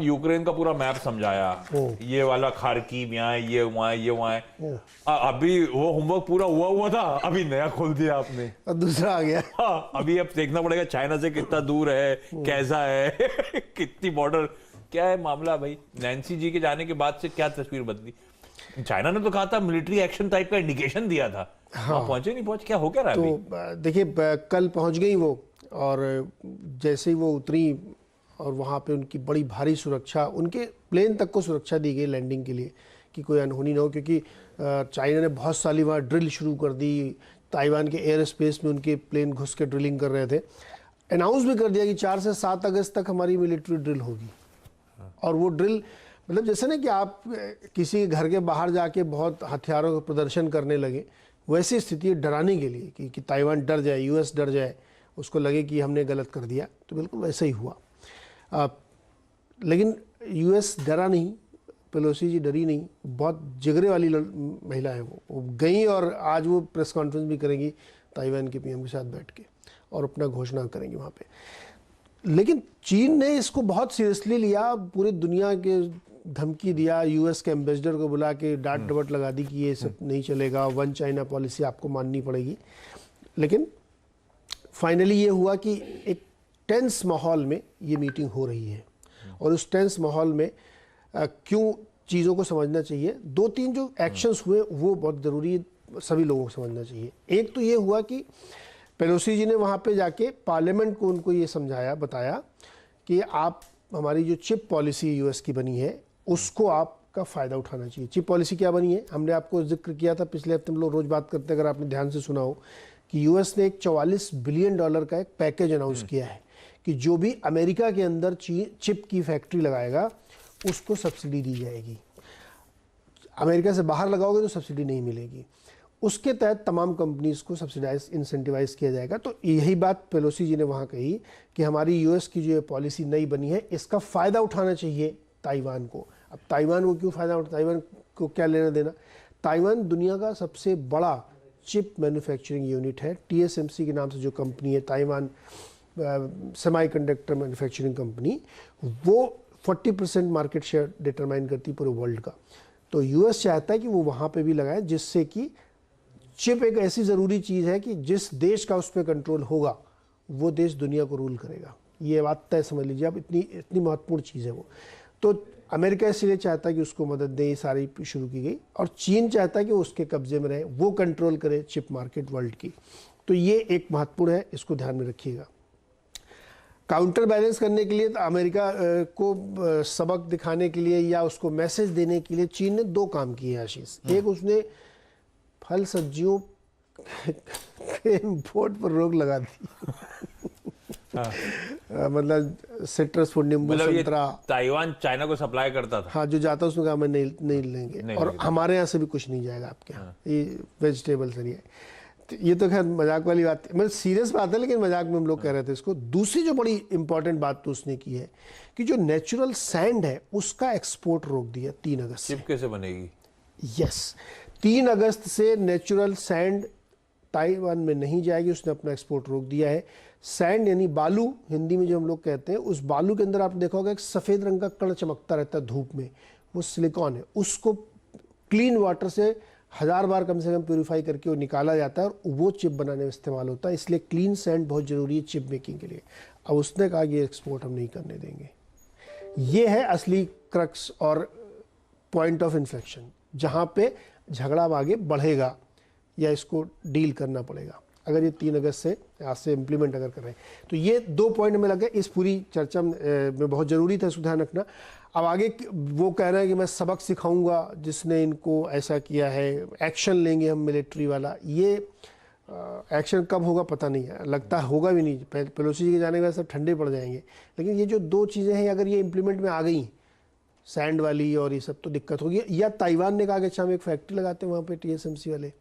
Ukraine का पूरा map समझाया, ये वाला खार्किव यहाँ है, ये वहाँ है, ये वहाँ है। अभी वो होमवर्क पूरा हुआ था, अभी नया खोल दिया आपने और दूसरा आ गया। हाँ, अभी अब देखना पड़ेगा चाइना से कितना दूर है, कैसा है कितनी बॉर्डर, क्या है मामला भाई। नैन्सी जी के जाने के बाद से क्या तस्वीर बदली। चाइना ने तो कहा था मिलिट्री एक्शन टाइप का इंडिकेशन दिया था, हाँ। पहुंचे नहीं पहुंचे, क्या हो क्या रहा है? तो देखिए कल पहुंच गई वो, और जैसे ही वो उतरी और वहाँ पे उनकी बड़ी भारी सुरक्षा, उनके प्लेन तक को सुरक्षा दी गई लैंडिंग के लिए कि कोई अनहोनी ना हो, क्योंकि चाइना ने बहुत सारी वहाँ ड्रिल शुरू कर दी। ताइवान के एयर स्पेस में उनके प्लेन घुस के ड्रिलिंग कर रहे थे। अनाउंस भी कर दिया कि 4 से 7 अगस्त तक हमारी मिलिट्री ड्रिल होगी। और वो ड्रिल मतलब जैसे ना कि आप किसी घर के बाहर जाके बहुत हथियारों का प्रदर्शन करने लगे, वैसी स्थिति डराने के लिए कि ताइवान डर जाए, यूएस डर जाए, उसको लगे कि हमने गलत कर दिया, तो बिल्कुल वैसा ही हुआ। लेकिन यूएस डरा नहीं, पेलोसी जी डरी नहीं, बहुत जिगरे वाली महिला है वो गई और आज वो प्रेस कॉन्फ्रेंस भी करेंगी ताइवान के पीएम के साथ बैठ के और अपना घोषणा करेंगी वहाँ पे। लेकिन चीन ने इसको बहुत सीरियसली लिया, पूरी दुनिया के धमकी दिया, यूएस के एम्बेसडर को बुला के डांट डपट लगा दी कि ये सब नहीं चलेगा, वन चाइना पॉलिसी आपको माननी पड़ेगी। लेकिन फाइनली ये हुआ कि एक टेंस माहौल में ये मीटिंग हो रही है, और उस टेंस माहौल में क्यों चीज़ों को समझना चाहिए। 2-3 जो एक्शंस हुए वो बहुत ज़रूरी सभी लोगों को समझना चाहिए। एक तो ये हुआ कि पेलोसी जी ने वहाँ पे जाके पार्लियामेंट को उनको ये समझाया, बताया कि आप हमारी जो चिप पॉलिसी यूएस की बनी है उसको आपका फ़ायदा उठाना चाहिए। चिप पॉलिसी क्या बनी है, हमने आपको जिक्र किया था पिछले हफ्ते, हम लोग रोज़ बात करते हैं, अगर आपने ध्यान से सुना हो, कि यूएस ने एक $44 बिलियन का एक पैकेज अनाउंस किया है कि जो भी अमेरिका के अंदर चिप की फैक्ट्री लगाएगा उसको सब्सिडी दी जाएगी। अमेरिका से बाहर लगाओगे तो सब्सिडी नहीं मिलेगी। उसके तहत तमाम कंपनीज को सब्सिडाइज, इंसेंटिवाइज किया जाएगा। तो यही बात पेलोसी जी ने वहाँ कही कि हमारी यूएस की जो पॉलिसी नई बनी है इसका फ़ायदा उठाना चाहिए ताइवान को। अब ताइवान को क्यों फ़ायदा उठा, ताइवान को क्या लेना देना। ताइवान दुनिया का सबसे बड़ा चिप मैन्युफैक्चरिंग यूनिट है। TSMC के नाम से जो कंपनी है, ताइवान सेमीकंडक्टर मैन्युफैक्चरिंग कंपनी, वो 40% मार्केट शेयर डिटरमाइन करती है पूरे वर्ल्ड का। तो यूएस चाहता है कि वो वहाँ पे भी लगाए, जिससे कि चिप एक ऐसी ज़रूरी चीज़ है कि जिस देश का उस पर कंट्रोल होगा वो देश दुनिया को रूल करेगा। ये बात तय समझ लीजिए, अब इतनी महत्वपूर्ण चीज़ है वो। तो अमेरिका इसलिए चाहता है कि उसको मदद दे, ये सारी शुरू की गई, और चीन चाहता है कि वो उसके कब्जे में रहे, वो कंट्रोल करे चिप मार्केट वर्ल्ड की। तो ये एक महत्वपूर्ण है, इसको ध्यान में रखिएगा। काउंटर बैलेंस करने के लिए, अमेरिका को सबक दिखाने के लिए या उसको मैसेज देने के लिए चीन ने 2 काम किए आशीष। एक, उसने फल सब्जियों के इम्पोर्ट पर रोक लगा दी। मतलब सिट्रस फूड, नींबू, संतरा, ताइवान चाइना को सप्लाई करता था, हाँ, जो जाता उसने कहा मैं नहीं लेंगे, और हमारे यहाँ से भी कुछ नहीं जाएगा आपके यहाँ, ये वेजिटेबल से नहीं है। तो ये तो खैर मजाक वाली बात, मतलब सीरियस बात है, लेकिन मजाक में हम लोग कह रहे थे इसको। दूसरी जो बड़ी इंपॉर्टेंट बात तो उसने की है कि जो नेचुरल सैंड है उसका एक्सपोर्ट रोक दिया 3 अगस्त से। चिप कैसे बनेगी? यस, 3 अगस्त से नेचुरल सैंड ताइवान में नहीं जाएगी, उसने अपना एक्सपोर्ट रोक दिया है। सैंड यानी बालू, हिंदी में जो हम लोग कहते हैं, उस बालू के अंदर आपने देखा होगा एक सफ़ेद रंग का कण चमकता रहता है धूप में, वो सिलिकॉन है। उसको क्लीन वाटर से 1000 बार कम से कम प्यूरिफाई करके वो निकाला जाता है और वो चिप बनाने में इस्तेमाल होता है। इसलिए क्लीन सैंड बहुत ज़रूरी है चिप मेकिंग के लिए। अब उसने कहा कि ये एक्सपोर्ट हम नहीं करने देंगे। ये है असली क्रक्स और पॉइंट ऑफ इन्फ्लेक्शन, जहाँ पे झगड़ा आगे बढ़ेगा या इसको डील करना पड़ेगा अगर ये 3 अगस्त से आज से इम्प्लीमेंट अगर कर रहे हैं। तो ये 2 पॉइंट में लगे, इस पूरी चर्चा में बहुत ज़रूरी था, इसको ध्यान रखना। अब आगे वो कह रहे हैं कि मैं सबक सिखाऊंगा जिसने इनको ऐसा किया है, एक्शन लेंगे हम मिलिट्री वाला। ये एक्शन कब होगा पता नहीं है, लगता होगा भी नहीं। पेलोसी जी के जाने के बाद सब ठंडे पड़ जाएंगे। लेकिन ये जो 2 चीज़ें हैं, अगर ये इम्प्लीमेंट में आ गई, सैंड वाली और ये सब, तो दिक्कत होगी। या ताइवान ने कहा कि अच्छा हम एक फैक्ट्री लगाते हैं वहाँ पे TSMC वाले,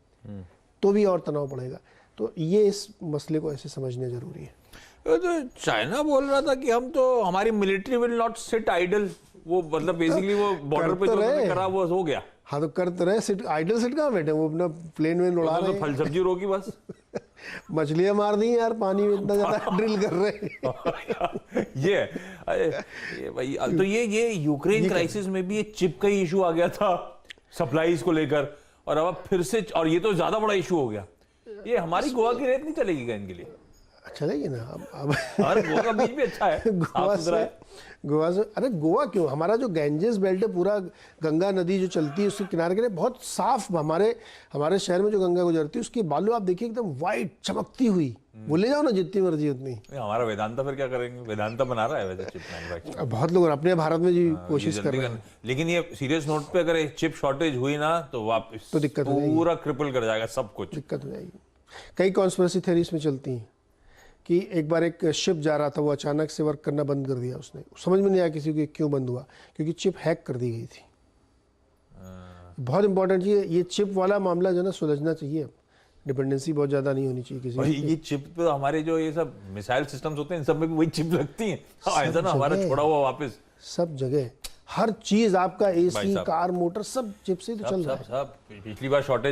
तो भी और तनाव पड़ेगा। तो ये इस मसले को ऐसे समझना जरूरी है। तो चाइना बोल रहा था कि हम तो, हमारी military will not sit idle, वो मतलब बेसिकली वो बॉर्डर पे जो करा वो हो गया। हाँ, तो कर तो रहे, आइडल सिट कहाँ बैठे, वो अपना प्लेन में उड़ा रहे हैं। फल सब्जी रोकी बस। मछलियां मार दी यार, पानी में इतना ज्यादा ड्रिल कर रहे हैं। ये अरे ये भाई, तो ये यूक्रेन क्राइसिस में भी ये चिप का ही इशू आ गया था सप्लाईज को लेकर, और अब फिर से, और ये तो ज्यादा बड़ा इशू हो गया। ये हमारी गोवा की रेत नहीं चलेगी क्या इनके लिए? चलेगी ना अब और गोवा का बीच भी अच्छा है, गोवा से अरे गोवा क्यों, हमारा जो गैंजेस बेल्ट है, पूरा गंगा नदी जो चलती है उसके किनारे किनारे बहुत साफ, हमारे शहर में जो गंगा गुजरती है उसकी बालू आप देखिए एकदम वाइट चमकती हुई, वो ले जाओ ना जितनी मर्जी उतनी। हमारा वेदांता फिर क्या करेंगे? वेदांता बना रहा है वैसे चिप मैन्युफैक्चर, बहुत लोग अपने भारत में जी कोशिश कर रहे हैं, लेकिन ये सीरियस नोट पे अगर चिप शॉर्टेज हुई ना तो वापस तो दिक्कत हो पूरा क्रिपल कर जाएगा सब कुछ, दिक्कत हो जाएगी। कई कॉन्स्पिरेसी थ्योरीज में चलती हैं कि एक बार एक शिप जा रहा था, वो अचानक से वर्क करना बंद कर दिया उसने, समझ में नहीं आया किसी को क्यों बंद हुआ, क्योंकि चिप हैक कर दी गई थी। बहुत इंपॉर्टेंट ये चिप वाला मामला जो है ना सुलझना चाहिए, डिपेंडेंसी बहुत ज्यादा नहीं होनी चाहिए किसी और ये चिप पे हमारे जो ये सब मिसाइल सिस्टम्स होते हैं इन सब में भी वही चिप लगती है, ऐसा ना हमारा छोड़ा हुआ वापस सब जगह, हर चीज आपका एसी कार मोटर सब चिप से तो चल रहा है। सब पिछली बार शॉर्टेज